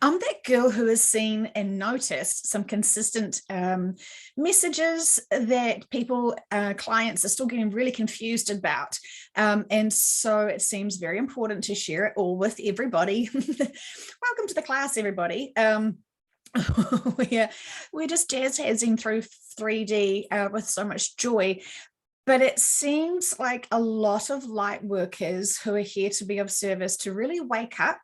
I'm that girl who has seen and noticed some consistent messages that people, clients are still getting really confused about. And so it seems very important to share it all with everybody. Welcome to the class, everybody. We're just jazz handsing through 3D with so much joy. But it seems like a lot of light workers who are here to be of service to really wake up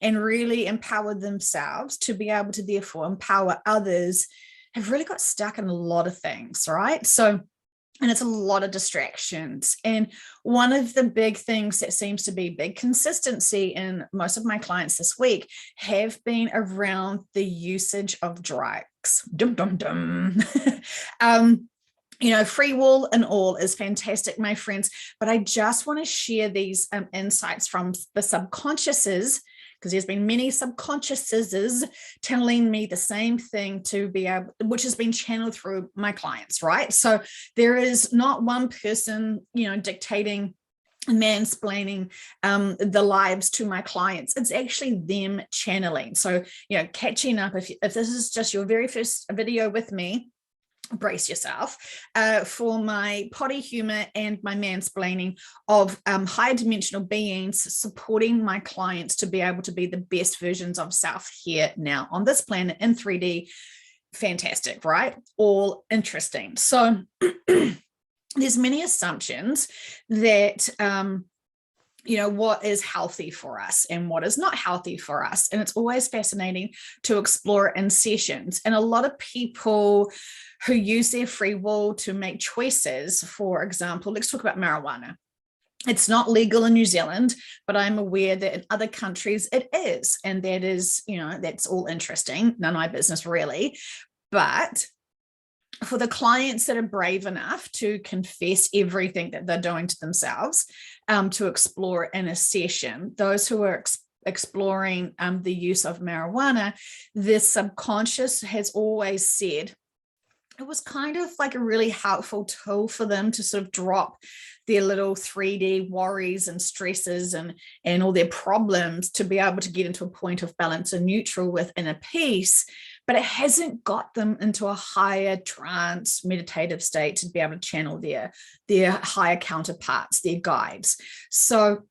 and really empower themselves to be able to therefore empower others have really got stuck in a lot of things, right? So, and it's a lot of distractions. And one of the big things that seems to be big consistency in most of my clients this week have been around the usage of drugs. Dum, dum, dum. Free will and all is fantastic, my friends, but I just want to share these insights from the subconsciouses, because there's been many subconsciouses telling me the same thing to be able, which has been channeled through my clients, right? So there is not one person, dictating, mansplaining the lives to my clients. It's actually them channeling. So, catching up, if this is just your very first video with me, brace yourself for my potty humor and my mansplaining of higher dimensional beings supporting my clients to be able to be the best versions of self here now on this planet in 3D. Fantastic, right? All interesting. So there's many assumptions that what is healthy for us and what is not healthy for us. And it's always fascinating to explore in sessions. And a lot of people who use their free will to make choices, for example, let's talk about marijuana. It's not legal in New Zealand, but I'm aware that in other countries it is. And that is, that's all interesting. None of my business really. But for the clients that are brave enough to confess everything that they're doing to themselves, to explore in a session, those who are exploring the use of marijuana, the subconscious has always said it was kind of like a really helpful tool for them to sort of drop their little 3D worries and stresses and all their problems to be able to get into a point of balance and neutral with inner peace. But it hasn't got them into a higher trance meditative state to be able to channel their higher counterparts, their guides. So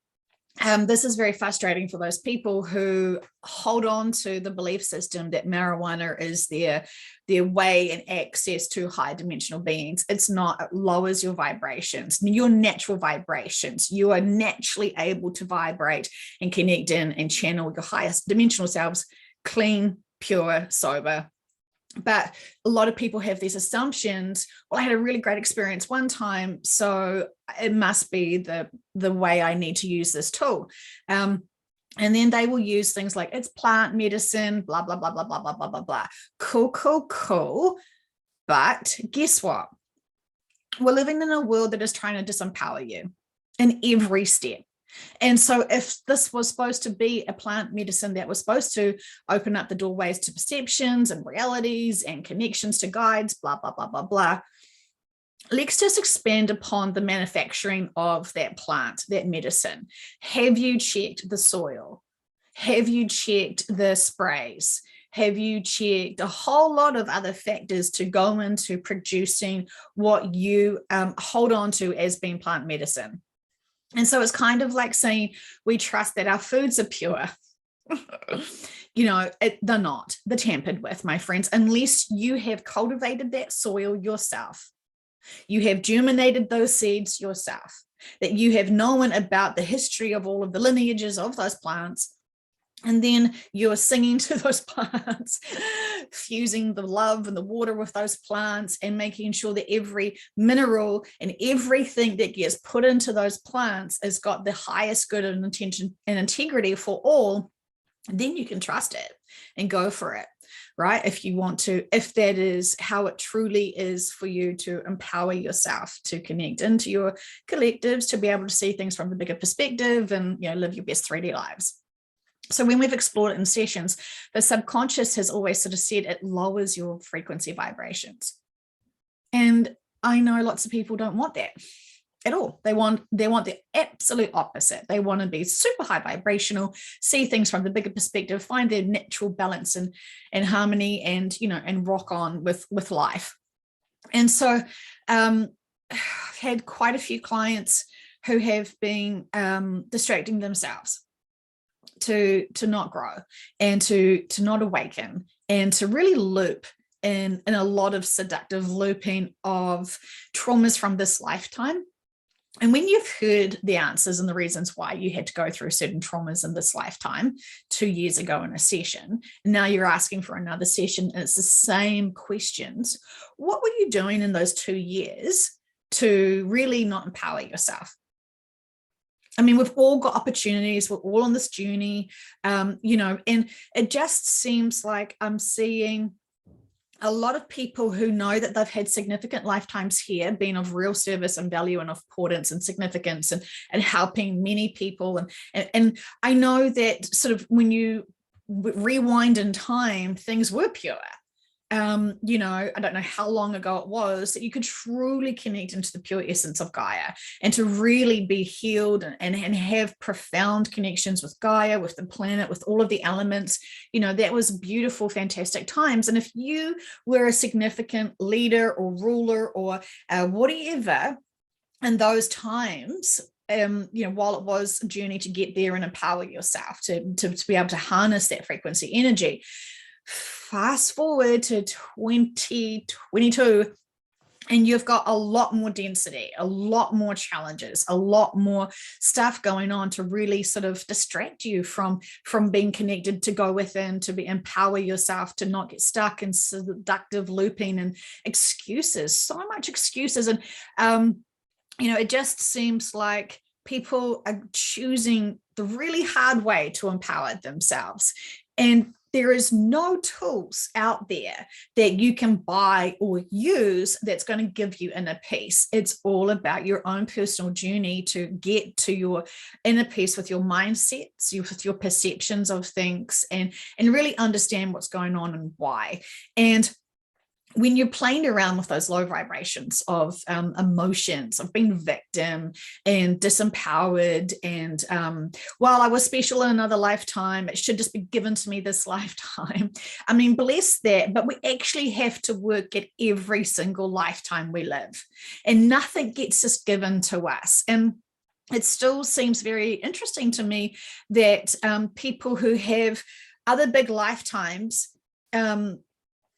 this is very frustrating for those people who hold on to the belief system that marijuana is their way and access to higher dimensional beings. It's not. It lowers your vibrations, your natural vibrations. You are naturally able to vibrate and connect in and channel your highest dimensional selves, clean, pure, sober. But a lot of people have these assumptions. Well, I had a really great experience one time, so it must be the way I need to use this tool. And then they will use things like it's plant medicine, blah, blah, blah, blah, blah, blah, blah, blah, blah. Cool, cool, cool. But guess what? We're living in a world that is trying to disempower you in every step. And so if this was supposed to be a plant medicine that was supposed to open up the doorways to perceptions and realities and connections to guides, blah, blah, blah, blah, blah, let's just expand upon the manufacturing of that plant, that medicine. Have you checked the soil? Have you checked the sprays? Have you checked a whole lot of other factors to go into producing what you hold on to as being plant medicine? And so it's kind of like saying we trust that our foods are pure. They're not. They're tampered with, my friends, unless you have cultivated that soil yourself. You have germinated those seeds yourself, that you have known about the history of all of the lineages of those plants. And then you're singing to those plants, fusing the love and the water with those plants and making sure that every mineral and everything that gets put into those plants has got the highest good and intention and integrity for all. Then you can trust it and go for it, right? If you want to, if that is how it truly is for you to empower yourself to connect into your collectives, to be able to see things from a bigger perspective and, live your best 3D lives. So when we've explored it in sessions, the subconscious has always sort of said it lowers your frequency vibrations. And I know lots of people don't want that. at all. They want the absolute opposite. They want to be super high vibrational, see things from the bigger perspective, find their natural balance and harmony, and and rock on with life. And so I've had quite a few clients who have been distracting themselves to not grow, and to not awaken, and to really loop in a lot of seductive looping of traumas from this lifetime. And when you've heard the answers and the reasons why you had to go through certain traumas in this lifetime 2 years ago in a session, and now you're asking for another session, and it's the same questions, what were you doing in those 2 years to really not empower yourself? I mean, we've all got opportunities. We're all on this journey, and it just seems like I'm seeing a lot of people who know that they've had significant lifetimes here, being of real service and value and importance and significance, and helping many people. And I know that sort of when you rewind in time, things were pure. I don't know how long ago it was that you could truly connect into the pure essence of Gaia, and to really be healed and have profound connections with Gaia, with the planet, with all of the elements. That was beautiful, fantastic times. And if you were a significant leader or ruler or whatever in those times, while it was a journey to get there and empower yourself to be able to harness that frequency energy, fast forward to 2022, and you've got a lot more density, a lot more challenges, a lot more stuff going on to really sort of distract you from being connected, to go within, to empower yourself, to not get stuck in seductive looping and excuses. So much excuses. And it just seems like people are choosing the really hard way to empower themselves. And there is no tools out there that you can buy or use that's going to give you inner peace. It's all about your own personal journey to get to your inner peace with your mindsets, with your perceptions of things, and really understand what's going on and why. And when you're playing around with those low vibrations of emotions, of being victim and disempowered, and I was special in another lifetime, it should just be given to me this lifetime. I mean, bless that, but we actually have to work at every single lifetime we live, and nothing gets just given to us. And it still seems very interesting to me that people who have other big lifetimes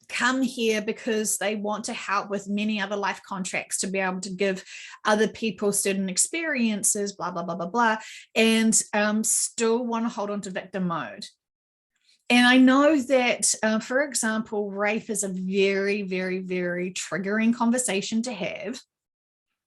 come here because they want to help with many other life contracts, to be able to give other people certain experiences, blah, blah, blah, blah, blah, and still want to hold on to victim mode. And I know that, for example, rape is a very, very, very triggering conversation to have.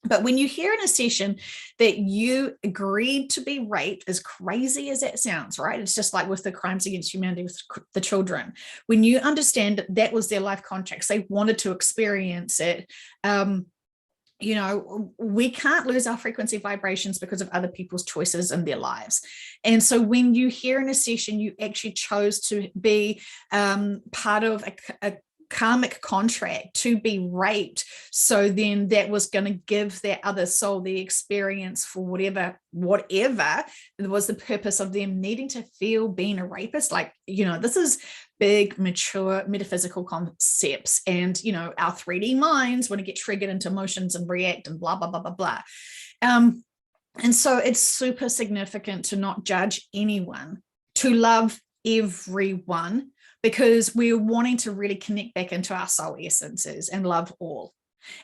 But when you hear in a session that you agreed to be raped, as crazy as that sounds, right? It's just like with the crimes against humanity with the children. When you understand that that was their life contracts, they wanted to experience it. We can't lose our frequency vibrations because of other people's choices in their lives. And so when you hear in a session, you actually chose to be part of a karmic contract to be raped, so then that was going to give that other soul the experience for whatever was the purpose of them needing to feel being a rapist. Like, this is big, mature metaphysical concepts, and our 3D minds want to get triggered into emotions and react and blah, blah, blah, blah, blah. And so it's super significant to not judge anyone, to love everyone, because we're wanting to really connect back into our soul essences and love all,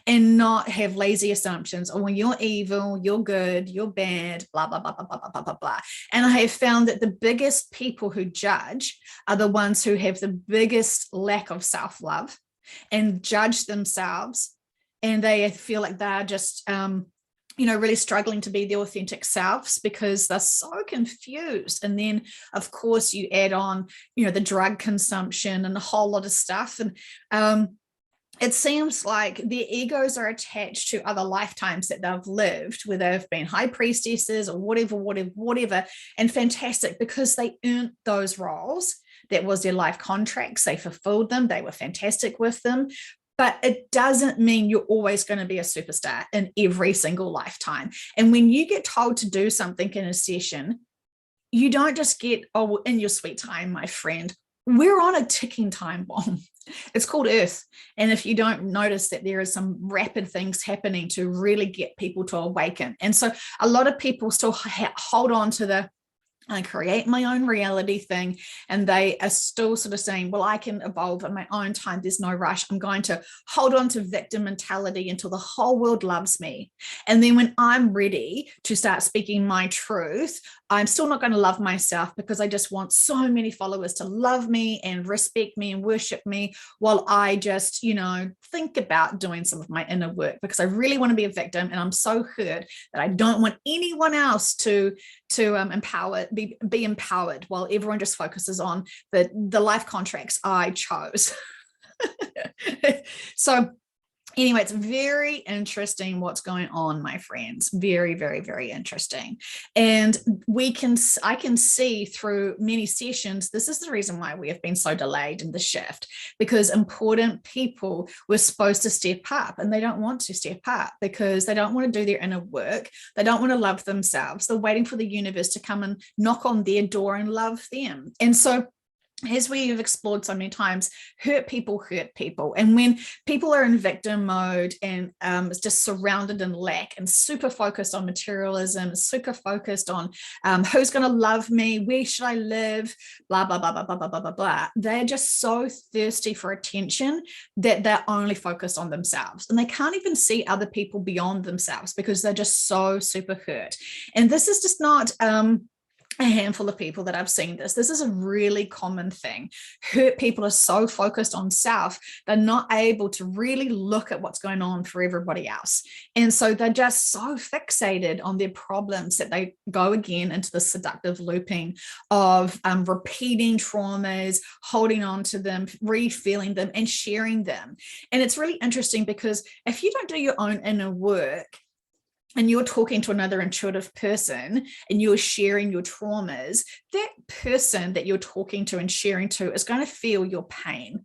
and not have lazy assumptions. Oh, well, you're evil, you're good, you're bad, blah, blah, blah, blah, blah, blah, blah, blah. And I have found that the biggest people who judge are the ones who have the biggest lack of self-love and judge themselves. And they feel like they're just, really struggling to be their authentic selves because they're so confused. And then, of course, you add on, the drug consumption and a whole lot of stuff. And it seems like their egos are attached to other lifetimes that they've lived, where they've been high priestesses or whatever, and fantastic, because they earned those roles. That was their life contracts. They fulfilled them. They were fantastic with them. but it doesn't mean you're always going to be a superstar in every single lifetime. And when you get told to do something in a session, you don't just get, oh, in your sweet time, my friend. We're on a ticking time bomb. It's called Earth. And if you don't notice that there is some rapid things happening to really get people to awaken. And so a lot of people still hold on to the I create my own reality thing, and they are still sort of saying, well, I can evolve in my own time. There's no rush. I'm going to hold on to victim mentality until the whole world loves me. And then when I'm ready to start speaking my truth, I'm still not going to love myself because I just want so many followers to love me and respect me and worship me while I just, think about doing some of my inner work, because I really want to be a victim and I'm so hurt that I don't want anyone else to be empowered while everyone just focuses on the life contracts I chose. So anyway, it's very interesting what's going on, my friends. Very, very, very interesting. And I can see through many sessions, this is the reason why we have been so delayed in the shift, because important people were supposed to step up and they don't want to step up because they don't want to do their inner work. They don't want to love themselves. They're waiting for the universe to come and knock on their door and love them. And so, as we've explored so many times, hurt people. And when people are in victim mode and it's just surrounded in lack and super focused on materialism, super focused on who's going to love me, where should I live, blah, blah, blah, blah, blah, blah, blah, blah, blah. They're just so thirsty for attention that they're only focused on themselves. And they can't even see other people beyond themselves because they're just so super hurt. And this is just not... a handful of people that I've seen this. This is a really common thing. Hurt people are so focused on self, they're not able to really look at what's going on for everybody else. And so they're just so fixated on their problems that they go again into the seductive looping of repeating traumas, holding on to them, refeeling them, and sharing them. And it's really interesting because if you don't do your own inner work, and you're talking to another intuitive person and you're sharing your traumas, that person that you're talking to and sharing to is going to feel your pain.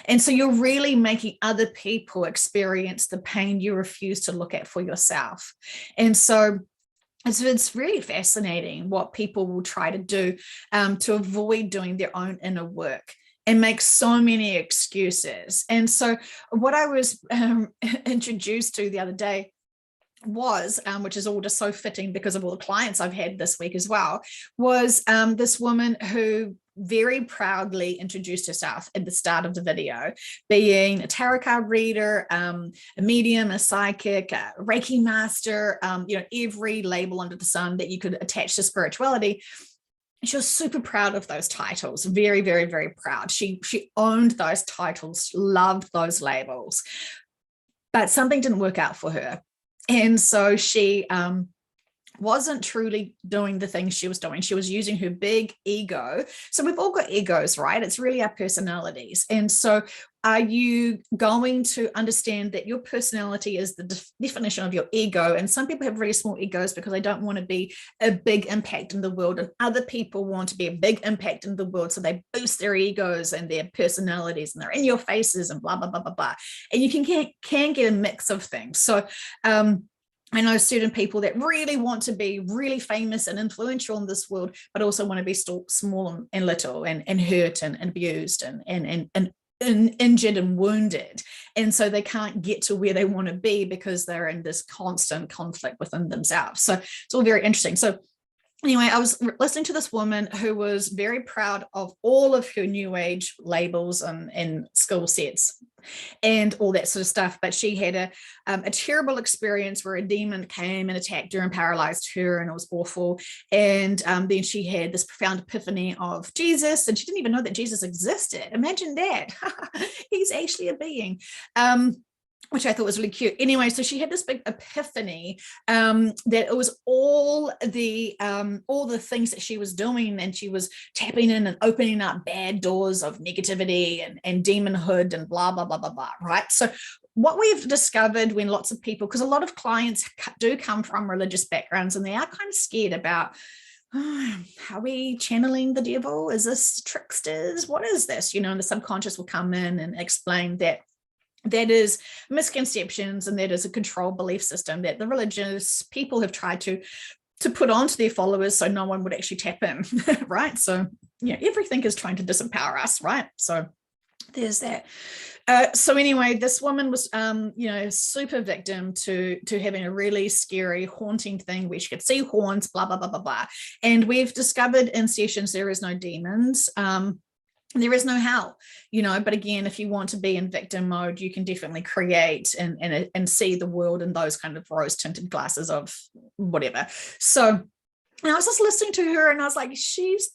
And so you're really making other people experience the pain you refuse to look at for yourself. And so it's really fascinating what people will try to do to avoid doing their own inner work and make so many excuses. And so what I was introduced to the other day was, which is all just so fitting because of all the clients I've had this week as well, was this woman who very proudly introduced herself at the start of the video, being a tarot card reader, a medium, a psychic, a Reiki master, every label under the sun that you could attach to spirituality. She was super proud of those titles, very, very, very proud. She owned those titles, loved those labels, but something didn't work out for her. And so she wasn't truly doing the things she was doing. She was using her big ego. So we've all got egos, right? It's really our personalities. And so are you going to understand that your personality is the definition of your ego? And some people have really small egos because they don't want to be a big impact in the world. And other people want to be a big impact in the world. So they boost their egos and their personalities and they're in your faces and blah, blah, blah, blah, blah. And you can get a mix of things. So, I know certain people that really want to be really famous and influential in this world, but also want to be small and little and hurt and abused and injured and wounded. And so they can't get to where they want to be because they're in this constant conflict within themselves. So it's all very interesting. So anyway, I was listening to this woman who was very proud of all of her new age labels and skill sets and all that sort of stuff. But she had a terrible experience where a demon came and attacked her and paralyzed her, and it was awful. And then she had this profound epiphany of Jesus, and she didn't even know that Jesus existed. Imagine that. He's actually a being. Which I thought was really cute. Anyway, so she had this big epiphany that it was all the things that she was doing, and she was tapping in and opening up bad doors of negativity and demonhood and blah, blah, blah, blah, blah, right? So what we've discovered when lots of people, because a lot of clients do come from religious backgrounds and they are kind of scared about, are we channeling the devil? Is this tricksters? What is this? And the subconscious will come in and explain that that is misconceptions, and that is a control belief system that the religious people have tried to put onto their followers so no one would actually tap in, right? So yeah, everything is trying to disempower us, right? So there's that. So anyway, this woman was, super victim to having a really scary, haunting thing where she could see horns, blah, blah, blah, blah, blah. And we've discovered in sessions there is no demons. There is no hell, but again, if you want to be in victim mode, you can definitely create and see the world in those kind of rose tinted glasses of whatever. So I was just listening to her and I was like, she's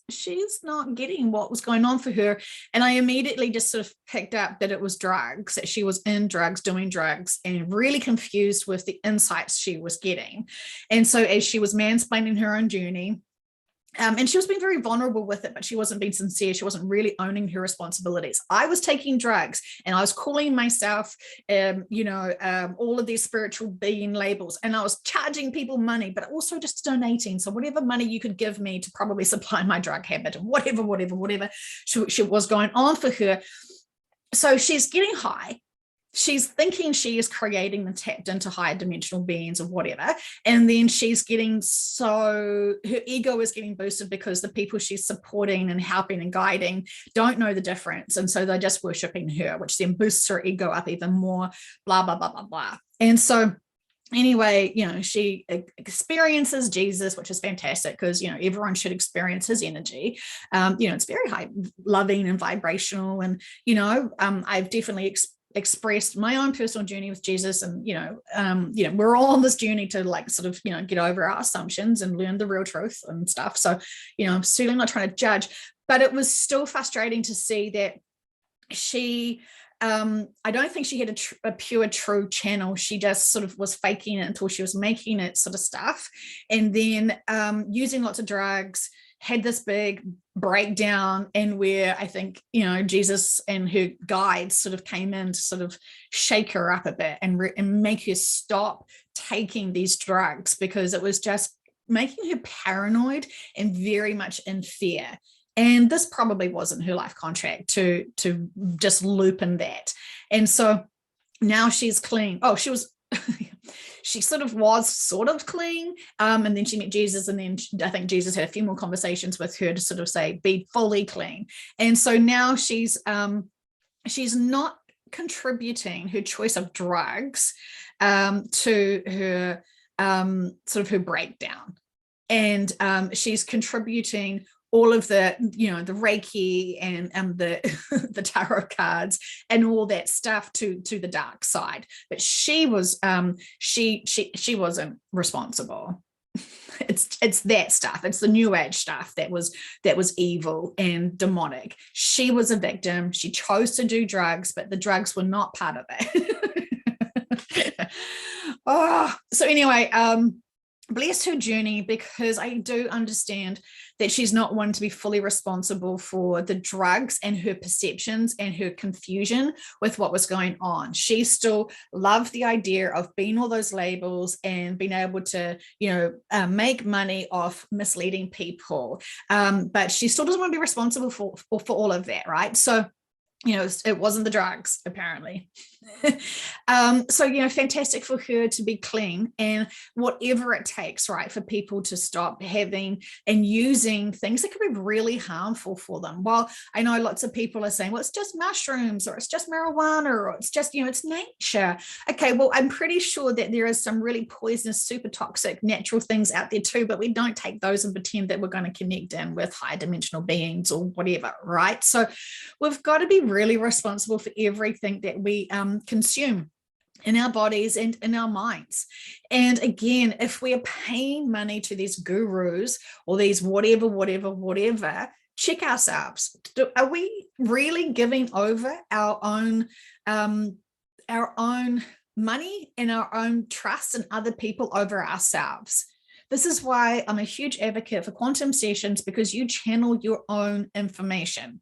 not getting what was going on for her. And I immediately just sort of picked up that it was drugs, that she was in drugs, doing drugs, and really confused with the insights she was getting. And so as she was mansplaining her own journey, and she was being very vulnerable with it, but she wasn't being sincere. She wasn't really owning her responsibilities. I was taking drugs and I was calling myself, all of these spiritual being labels, and I was charging people money, but also just donating. So whatever money you could give me to probably supply my drug habit, and whatever she was going on for her. So she's getting high. She's thinking she is creating the tapped into higher dimensional beings or whatever. And then she's getting her ego is getting boosted because the people she's supporting and helping and guiding don't know the difference. And so they're just worshiping her, which then boosts her ego up even more, blah, blah, blah, blah, blah. And so anyway, she experiences Jesus, which is fantastic because, everyone should experience his energy. It's very high, loving and vibrational. And, I've definitely expressed my own personal journey with Jesus, and we're all on this journey to get over our assumptions and learn the real truth and stuff. So I'm certainly not trying to judge, but it was still frustrating to see that she I don't think she had a pure true channel. She just sort of was faking it until she was making it sort of stuff, and then using lots of drugs, had this big breakdown, and where I think, Jesus and her guides sort of came in to sort of shake her up a bit and make her stop taking these drugs, because it was just making her paranoid and very much in fear. And this probably wasn't her life contract to just loop in that. And so now she's clean. Oh, she was she sort of clean, and then she met Jesus, and then I think Jesus had a few more conversations with her to sort of say be fully clean. And so now she's not contributing her choice of drugs to her sort of her breakdown, and she's contributing all of the the Reiki and the the tarot cards and all that stuff to the dark side. But she was she wasn't responsible. It's that stuff. It's the new age stuff that was evil and demonic. She was a victim. She chose to do drugs, but the drugs were not part of it. So anyway, bless her journey, because I do understand that she's not one to be fully responsible for the drugs and her perceptions and her confusion with what was going on. She still loved the idea of being all those labels and being able to, make money off misleading people. But she still doesn't want to be responsible for all of that, right? So it wasn't the drugs, apparently. So, fantastic for her to be clean, and whatever it takes, right, for people to stop having and using things that could be really harmful for them. Well, I know lots of people are saying, well, it's just mushrooms, or it's just marijuana, or it's just, it's nature. Okay, well, I'm pretty sure that there is some really poisonous, super toxic natural things out there too, but we don't take those and pretend that we're going to connect in with high dimensional beings or whatever, right? So we've got to be really responsible for everything that we consume in our bodies and in our minds. And again, if we are paying money to these gurus or these whatever, check ourselves. Are we really giving over our own money and our own trust in other people over ourselves? This is why I'm a huge advocate for quantum sessions, because you channel your own information.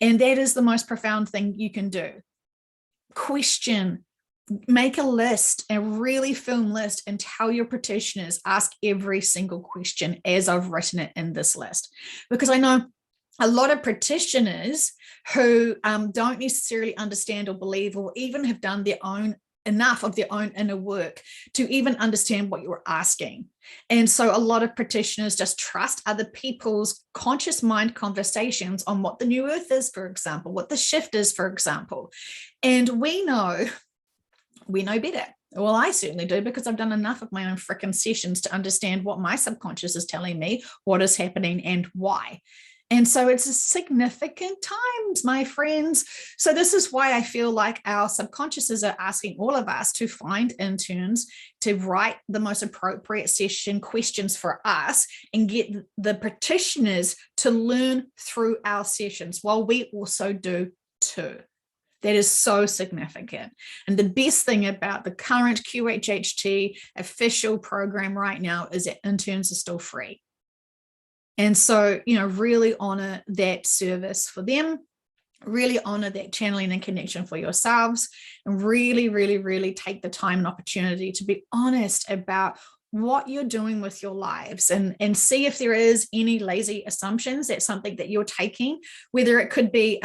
And that is the most profound thing you can do. Question, make a list, a really firm list, and tell your practitioners, ask every single question as I've written it in this list. Because I know a lot of practitioners who don't necessarily understand or believe or even have done enough of their own inner work to even understand what you're asking. And so a lot of practitioners just trust other people's conscious mind conversations on what the new earth is, for example, what the shift is, for example. And we know better. Well, I certainly do, because I've done enough of my own freaking sessions to understand what my subconscious is telling me, what is happening and why. And so it's a significant times, my friends. So this is why I feel like our subconsciouses are asking all of us to find interns to write the most appropriate session questions for us and get the practitioners to learn through our sessions while we also do too. That is so significant. And the best thing about the current QHHT official program right now is that interns are still free. And so, really honor that service for them, really honor that channeling and connection for yourselves, and really, really, really take the time and opportunity to be honest about what you're doing with your lives, and see if there is any lazy assumptions. That's something that you're taking, whether it could be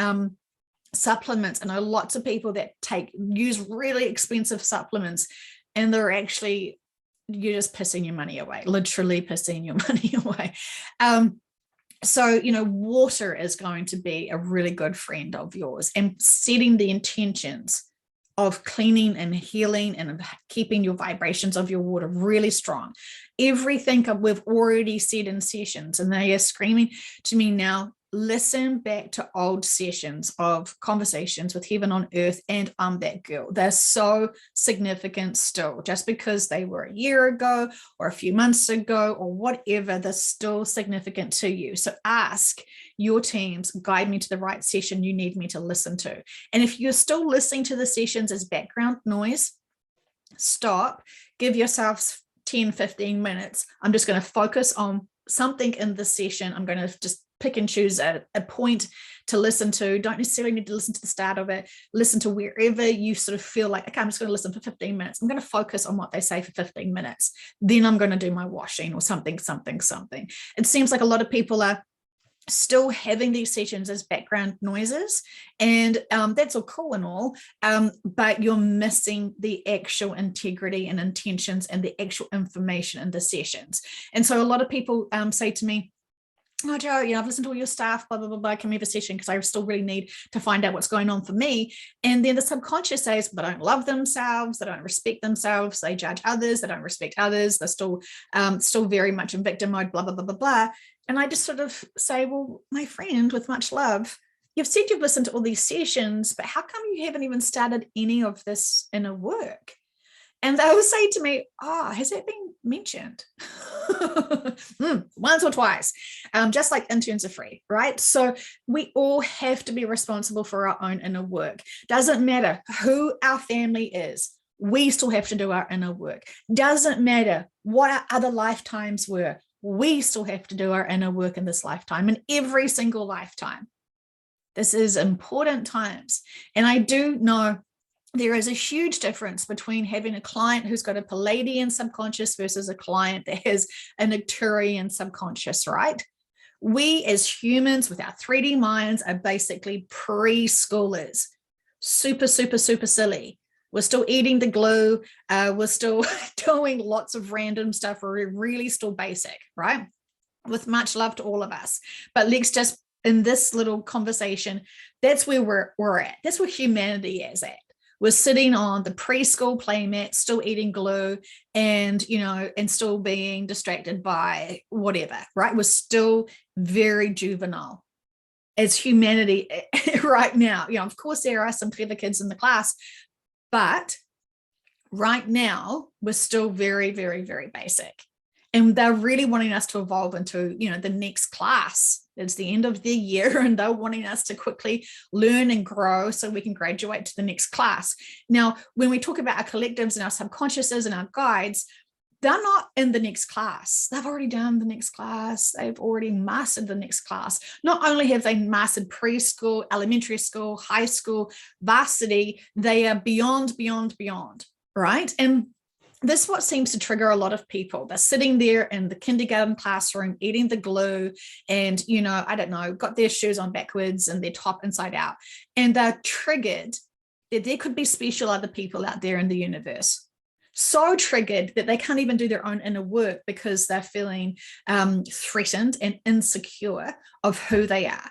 supplements. I know lots of people that use really expensive supplements, and they're actually, you're just pissing your money away, literally pissing your money away. So, water is going to be a really good friend of yours, and setting the intentions of cleaning and healing and keeping your vibrations of your water really strong. Everything we've already said in sessions, and they are screaming to me now, listen back to old sessions of conversations with Heaven on Earth and I'm That Girl. They're so significant still. Just because they were a year ago or a few months ago or whatever, they're still significant to you. So ask your teams, guide me to the right session you need me to listen to. And if you're still listening to the sessions as background noise, stop, give yourselves 10, 15 minutes. I'm just going to focus on something in the session. I'm going to just pick and choose a point to listen to. Don't necessarily need to listen to the start of it. Listen to wherever you sort of feel like, okay, I'm just going to listen for 15 minutes. I'm going to focus on what they say for 15 minutes. Then I'm going to do my washing or something. It seems like a lot of people are still having these sessions as background noises, and that's all cool and all, but you're missing the actual integrity and intentions and the actual information in the sessions. And so a lot of people say to me, oh, Joe, I've listened to all your stuff, blah, blah, blah, blah, can we have a session? Because I still really need to find out what's going on for me. And then the subconscious says, they don't love themselves, they don't respect themselves, they judge others, they don't respect others, they're still very much in victim mode, blah, blah, blah, blah, blah. And I just sort of say, well, my friend, with much love, you've said you've listened to all these sessions, but how come you haven't even started any of this inner work? And they will say to me, has that been mentioned? Once or twice, just like interns are free, right? So we all have to be responsible for our own inner work. Doesn't matter who our family is, we still have to do our inner work. Doesn't matter what our other lifetimes were, we still have to do our inner work in this lifetime, in every single lifetime. This is important times. And I do know there is a huge difference between having a client who's got a Palladian subconscious versus a client that has an Arcturian subconscious, right? We as humans with our 3D minds are basically preschoolers, super, super, super silly. We're still eating the glue. We're still doing lots of random stuff. We're really still basic, right? With much love to all of us. But let's just, in this little conversation, that's where we're at. That's where humanity is at. We're sitting on the preschool playmat, still eating glue and, and still being distracted by whatever, right? We're still very juvenile as humanity right now. Of course, there are some clever kids in the class, but right now we're still very, very, very basic. And they're really wanting us to evolve into, the next class. It's the end of the year and they're wanting us to quickly learn and grow so we can graduate to the next class. Now, when we talk about our collectives and our subconsciouses and our guides, they're not in the next class. They've already done the next class. They've already mastered the next class. Not only have they mastered preschool, elementary school, high school, varsity, they are beyond, right? And this is what seems to trigger a lot of people. They're sitting there in the kindergarten classroom eating the glue and, I don't know, got their shoes on backwards and their top inside out. And they're triggered that there could be special other people out there in the universe. So triggered that they can't even do their own inner work because they're feeling threatened and insecure of who they are.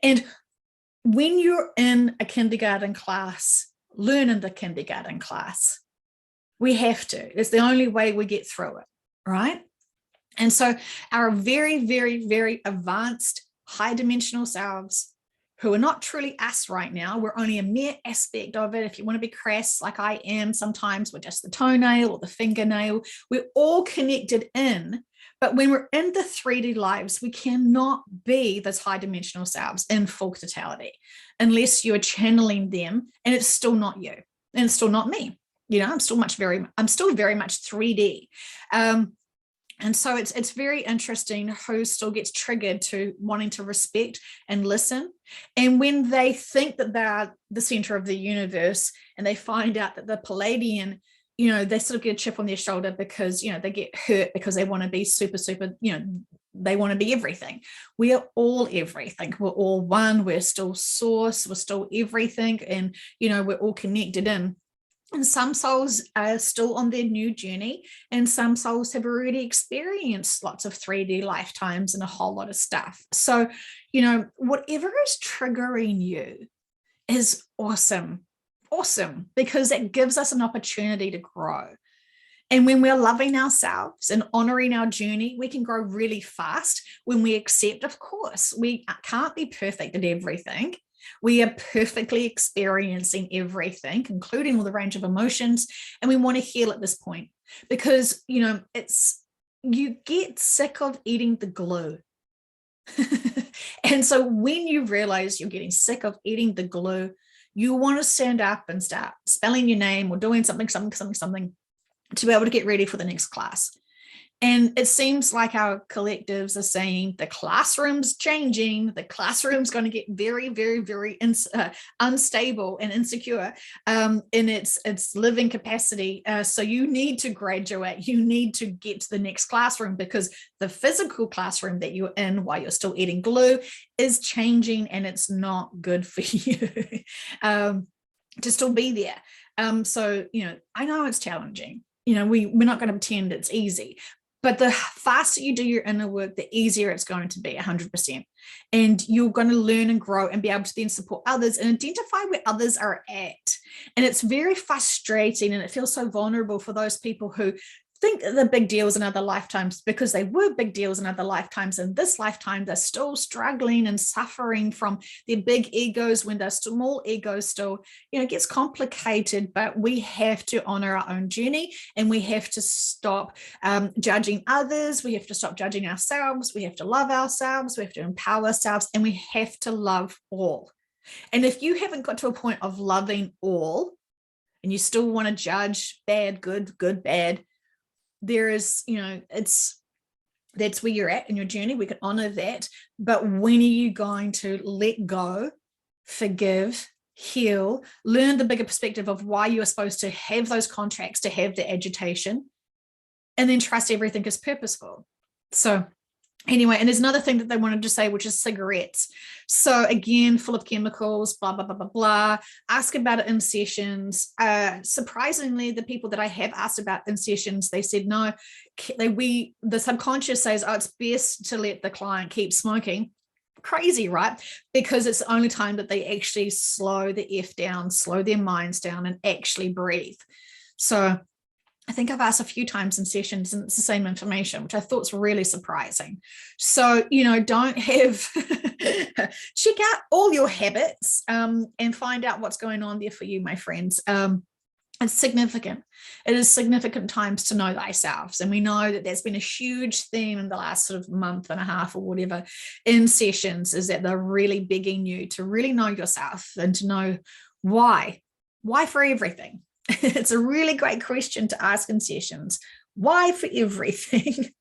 And when you're in a kindergarten class, learn in the kindergarten class. We have to. It's the only way we get through it, right? And so our very, very, very advanced high dimensional selves who are not truly us right now, we're only a mere aspect of it. If you want to be crass like I am, sometimes we're just the toenail or the fingernail. We're all connected in, but when we're in the 3D lives, we cannot be those high dimensional selves in full totality unless you're channeling them, and it's still not you and it's still not me. I'm still very much 3D. And so it's very interesting who still gets triggered to wanting to respect and listen. And when they think that they're the center of the universe and they find out that the Palladian, they sort of get a chip on their shoulder because, they get hurt because they want to be super, they want to be everything. We are all everything. We're all one. We're still source. We're still everything. And, we're all connected in. And some souls are still on their new journey, and some souls have already experienced lots of 3D lifetimes and a whole lot of stuff. So, whatever is triggering you is awesome, because it gives us an opportunity to grow. And when we're loving ourselves and honoring our journey, we can grow really fast when we accept, of course, we can't be perfect at everything. We are perfectly experiencing everything, including all the range of emotions, and we want to heal at this point because, you get sick of eating the glue. And so when you realize you're getting sick of eating the glue, you want to stand up and start spelling your name or doing something to be able to get ready for the next class. And it seems like our collectives are saying the classroom's changing. The classroom's going to get very, very, very unstable and insecure in its living capacity. So you need to graduate. You need to get to the next classroom because the physical classroom that you're in while you're still eating glue is changing, and it's not good for you to still be there. So, I know it's challenging. We're not going to pretend it's easy. But the faster you do your inner work, the easier it's going to be, 100%. And you're going to learn and grow and be able to then support others and identify where others are at. And it's very frustrating, and it feels so vulnerable for those people who think that they're big deals in other lifetimes because they were big deals in other lifetimes. In this lifetime, they're still struggling and suffering from their big egos when their small egos still, it gets complicated, but we have to honor our own journey, and we have to stop judging others. We have to stop judging ourselves. We have to love ourselves. We have to empower ourselves, and we have to love all. And if you haven't got to a point of loving all and you still want to judge bad, good, good, bad, there is, that's where you're at in your journey. We can honor that. But when are you going to let go, forgive, heal, learn the bigger perspective of why you are supposed to have those contracts, to have the agitation, and then trust everything is purposeful? So anyway, and there's another thing that they wanted to say, which is cigarettes. So again, full of chemicals, blah, blah, blah, blah, blah. Ask about it in sessions. Surprisingly, the people that I have asked about in sessions, they said, no, the subconscious says, oh, it's best to let the client keep smoking. Crazy, right? Because it's the only time that they actually slow the F down, slow their minds down, and actually breathe. So I think I've asked a few times in sessions and it's the same information, which I thought was really surprising. So, don't have, check out all your habits and find out what's going on there for you, my friends. It's significant. It is significant times to know thyself. And we know that there's been a huge theme in the last sort of month and a half or whatever in sessions, is that they're really begging you to really know yourself and to know why for everything. It's a really great question to ask in sessions. Why for everything?